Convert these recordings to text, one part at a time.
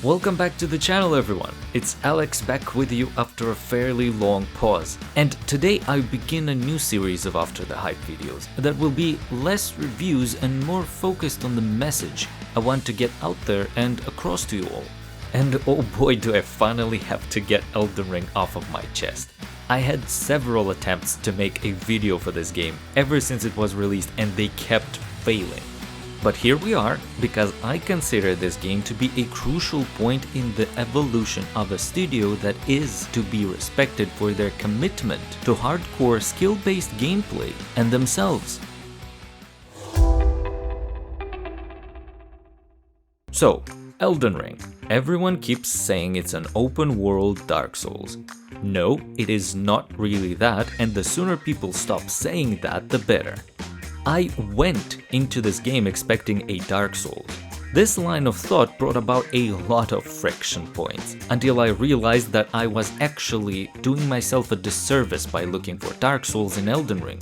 Welcome back to the channel, everyone. It's Alex back with you after a fairly long pause. And today I begin a new series of After the Hype videos that will be less reviews and more focused on the message I want to get out there and across to you all. And oh boy, do I finally have to get Elden Ring off of my chest. I had several attempts to make a video for this game ever since it was released and they kept failing. But here we are, because I consider this game to be a crucial point in the evolution of a studio that is to be respected for their commitment to hardcore skill-based gameplay and themselves. So, Elden Ring. Everyone keeps saying it's an open-world Dark Souls. No, it is not really that, and the sooner people stop saying that, the better. I went into this game expecting a Dark Souls. This line of thought brought about a lot of friction points, until I realized that I was actually doing myself a disservice by looking for Dark Souls in Elden Ring.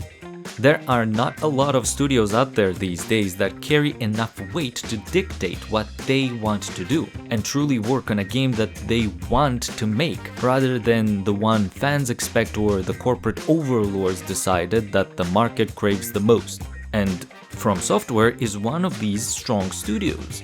There are not a lot of studios out there these days that carry enough weight to dictate what they want to do, and truly work on a game that they want to make, rather than the one fans expect or the corporate overlords decided that the market craves the most. And From Software is one of these strong studios.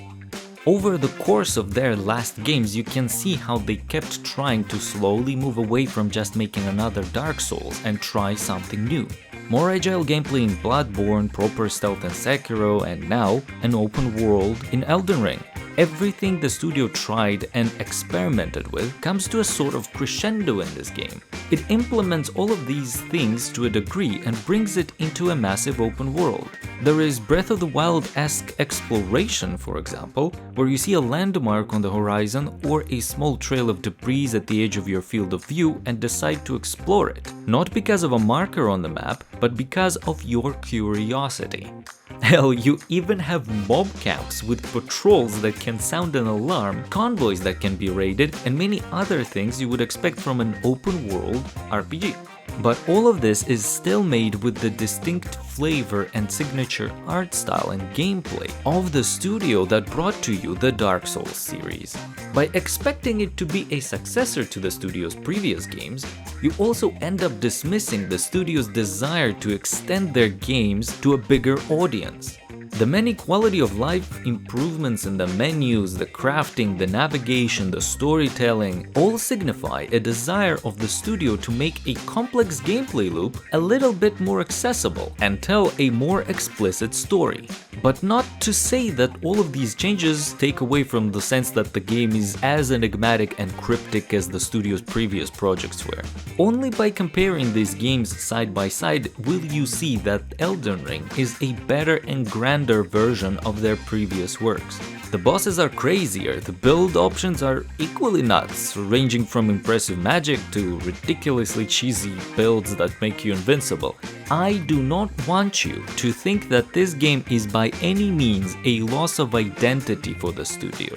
Over the course of their last games, you can see how they kept trying to slowly move away from just making another Dark Souls and try something new. More agile gameplay in Bloodborne, proper stealth in Sekiro, and now an open world in Elden Ring. Everything the studio tried and experimented with comes to a sort of crescendo in this game. It implements all of these things to a degree and brings it into a massive open world. There is Breath of the Wild-esque exploration, for example, where you see a landmark on the horizon or a small trail of debris at the edge of your field of view and decide to explore it, not because of a marker on the map, but because of your curiosity. Hell, you even have mob camps with patrols that can sound an alarm, convoys that can be raided, and many other things you would expect from an open-world RPG. But all of this is still made with the distinct flavor and signature art style and gameplay of the studio that brought to you the Dark Souls series. By expecting it to be a successor to the studio's previous games, you also end up dismissing the studio's desire to extend their games to a bigger audience. The many quality of life improvements in the menus, the crafting, the navigation, the storytelling all signify a desire of the studio to make a complex gameplay loop a little bit more accessible and tell a more explicit story. But not to say that all of these changes take away from the sense that the game is as enigmatic and cryptic as the studio's previous projects were. Only by comparing these games side by side will you see that Elden Ring is a better and grander version of their previous works. The bosses are crazier, the build options are equally nuts, ranging from impressive magic to ridiculously cheesy builds that make you invincible. I do not want you to think that this game is by any means a loss of identity for the studio.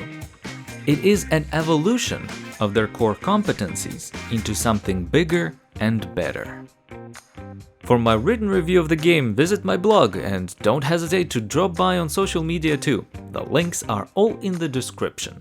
It is an evolution of their core competencies into something bigger and better. For my written review of the game, visit my blog and don't hesitate to drop by on social media too. The links are all in the description.